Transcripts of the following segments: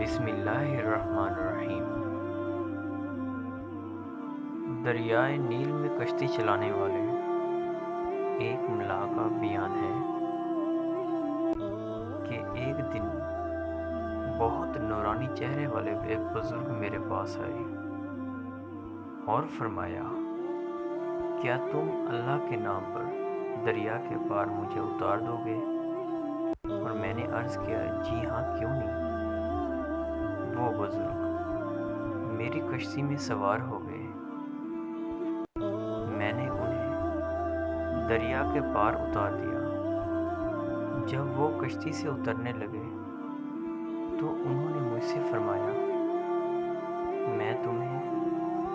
بسم اللہ الرحمن الرحیم۔ دریائے نیل میں کشتی چلانے والے ایک ملا کا بیان ہے کہ ایک دن بہت نورانی چہرے والے ایک بزرگ میرے پاس آئے اور فرمایا، کیا تم اللہ کے نام پر دریا کے پار مجھے اتار دو گے؟ اور میں نے عرض کیا، جی ہاں، کیوں نہیں۔ وہ بزرگ میری کشتی میں سوار ہو گئے۔ میں نے انہیں دریا کے پار اتار دیا۔ جب وہ کشتی سے اترنے لگے تو انہوں نے مجھ سے فرمایا، میں تمہیں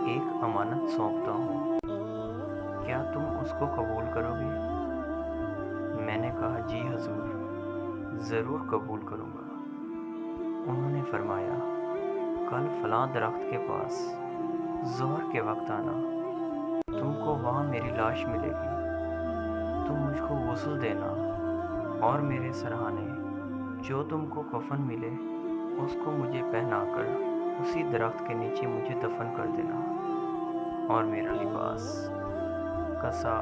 ایک امانت سونپتا ہوں، کیا تم اس کو قبول کرو گے؟ میں نے کہا، جی حضور، ضرور قبول کروں گا۔ انہوں نے فرمایا، کل فلاں درخت کے پاس ظہر کے وقت آنا، تم کو وہاں میری لاش ملے گی۔ تم مجھ کو غسل دینا اور میرے سرہانے جو تم کو کفن ملے اس کو مجھے پہنا کر اسی درخت کے نیچے مجھے دفن کر دینا، اور میرا لباس، کسا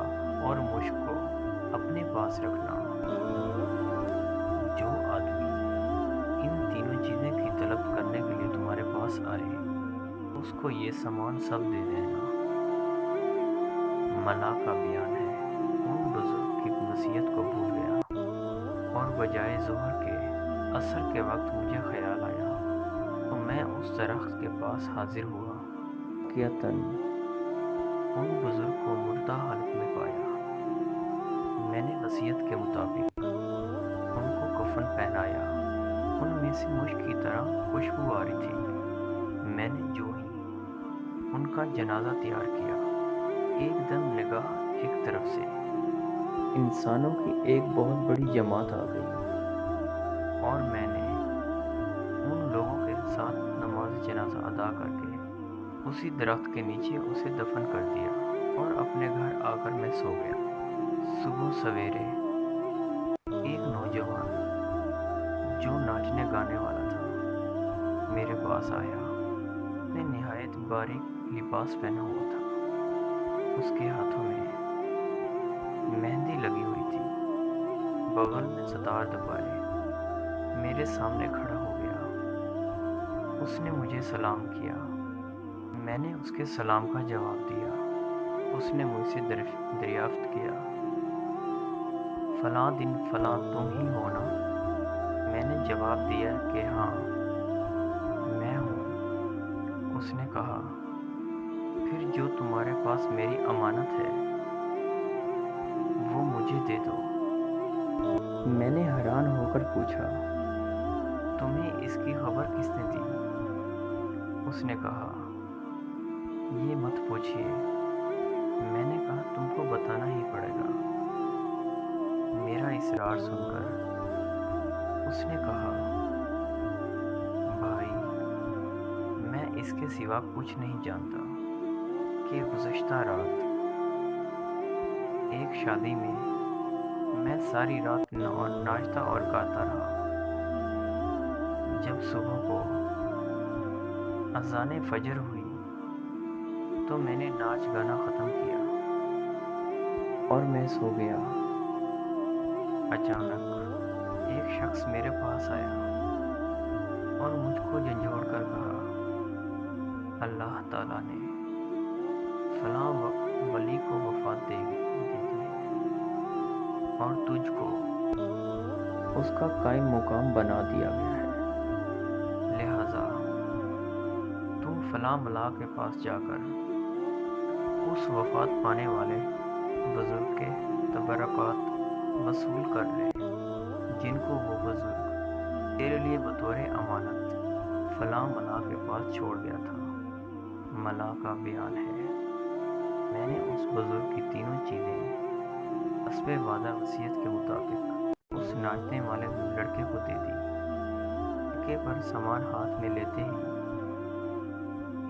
اور مشک کو اپنے پاس رکھنا۔ جو آدمی ان تینوں چیزیں کی طلب کرنے کے لیے تمہارے پاس آئے اس کو یہ سامان سب دے دینا۔ ملا کا بیان ہے، ان بزرگ کی نصیحت کو بھول گیا اور بجائے ظہر کے عصر کے وقت مجھے خیال آیا تو میں اس درخت کے پاس حاضر ہوا۔ واقعتاً ان بزرگ کو مردہ حالت میں پایا۔ میں نے نصیحت کے مطابق ان کو کفن پہنایا۔ ان میں سے مشک کی طرح خوشبو آ رہی تھی۔ میں نے جو ہی ان کا جنازہ تیار کیا، ایک دم نگاہ ایک طرف سے انسانوں کی ایک بہت بڑی جماعت آ گئی، اور میں نے ان لوگوں کے ساتھ نماز جنازہ ادا کر کے اسی درخت کے نیچے اسے دفن کر دیا اور اپنے گھر آ کر میں سو گیا۔ صبح سویرے ایک نوجوان جو ناچنے گانے والا تھا میرے پاس آیا۔ اس نے نہایت باریک لباس پہنا ہوا تھا، اس کے ہاتھوں میں مہندی لگی ہوئی تھی، بغل میں ستار دبائے میرے سامنے کھڑا ہو گیا۔ اس نے مجھے سلام کیا، میں نے اس کے سلام کا جواب دیا۔ اس نے مجھ سے دریافت کیا، فلاں دن فلاں تم ہی ہو نا؟ میں نے جواب دیا کہ ہاں، میں ہوں۔ اس نے کہا، پھر جو تمہارے پاس میری امانت ہے وہ مجھے دے دو۔ میں نے حیران ہو کر پوچھا، تمہیں اس کی خبر کس نے دی؟ اس نے کہا، یہ مت پوچھئے۔ میں نے کہا، تم کو بتانا ہی پڑے گا۔ میرا اصرار سن کر اس نے کہا، بھائی، میں اس کے سوا کچھ نہیں جانتا کہ گزشتہ رات ایک شادی میں میں ساری رات ناچتا اور گاتا رہا۔ جب صبح کو اذان فجر ہوئی تو میں نے ناچ گانا ختم کیا اور میں سو گیا۔ اچانک ایک شخص میرے پاس آیا اور مجھ کو جھنجھوڑ کر کہا، اللہ تعالیٰ نے فلاں ولی کو وفات دے دی ہے اور تجھ کو اس کا قائم مقام بنا دیا گیا ہے، لہذا تم فلاں ملا کے پاس جا کر اس وفات پانے والے بزرگ کے تبرکات وصول کر لے جن کو وہ بزرگ تیرے لیے بطور امانت فلاں ملا کے پاس چھوڑ گیا تھا۔ ملا کا بیان ہے، میں نے اس بزرگ کی تینوں چیزیں حسب وعدہ وصیت کے مطابق اس ناچنے والے لڑکے کو دے دی۔ لڑکے پر سامان ہاتھ میں لیتے ہی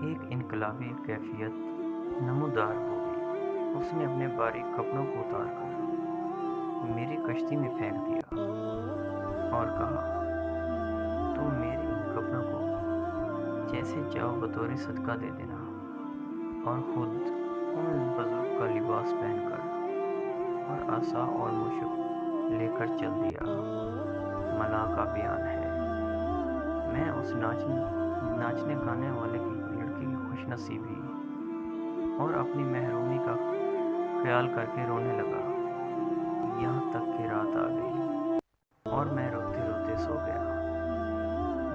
ایک انقلابی کیفیت نمودار ہو گئی۔ اس نے اپنے باریک کپڑوں کو اتار کر میری کشتی میں پھینک دیا اور کہا، تم میرے کپڑوں کو جیسے چاہو بطور صدقہ دے دینا اور خود ان بزرگ کا لباس پہن کر اور عصا اور مشک لے کر چل دیا۔ ملا کا بیان ہے، میں اس ناچنے گانے والے کی لڑکی کی خوش نصیبی اور اپنی محرومی کا خیال کر کے رونے لگا، یہاں تک کہ رات آ گئی اور میں روتے روتے سو گیا۔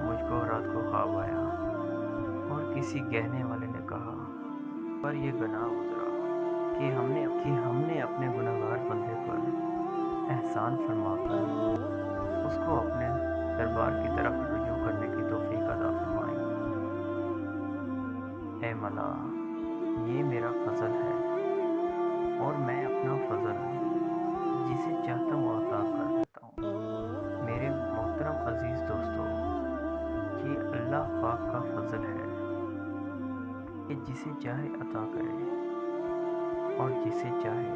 مجھ کو رات کو خواب آیا اور کسی کہنے والے نے کہا، پر یہ گناہ گزرا کہ ہم نے اپنے گناہگار بندے پر احسان فرما کر اس کو اپنے دربار کی طرف رجوع کرنے کی توفیق عطا فرمائی۔ اے ملا، یہ میرا فضل ہے اور میں اپنا فضل جسے چاہتا ہوں عطا کر دیتا ہوں۔ میرے محترم عزیز دوستو، یہ اللہ پاک کا فضل ہے کہ جسے چاہے عطا کرے اور جسے چاہے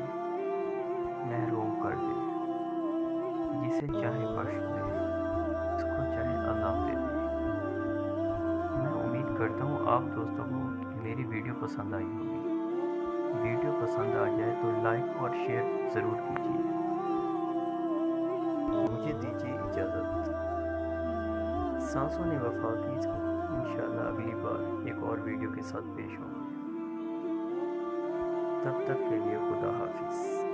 محروم کر دے، جسے چاہے بخش دے، اس کو چاہے عذاب دے دے۔ میں امید کرتا ہوں آپ دوستوں کو میری ویڈیو پسند آئی ہوگی۔ ویڈیو پسند آ جائے تو لائک اور شیئر ضرور کیجیے۔ مجھے دیجیے اجازت۔ سانسوں نے وفا کی، انشاءاللہ اگلی بار ایک اور ویڈیو کے ساتھ پیش ہوں گے۔ تب تک کے لیے خدا حافظ۔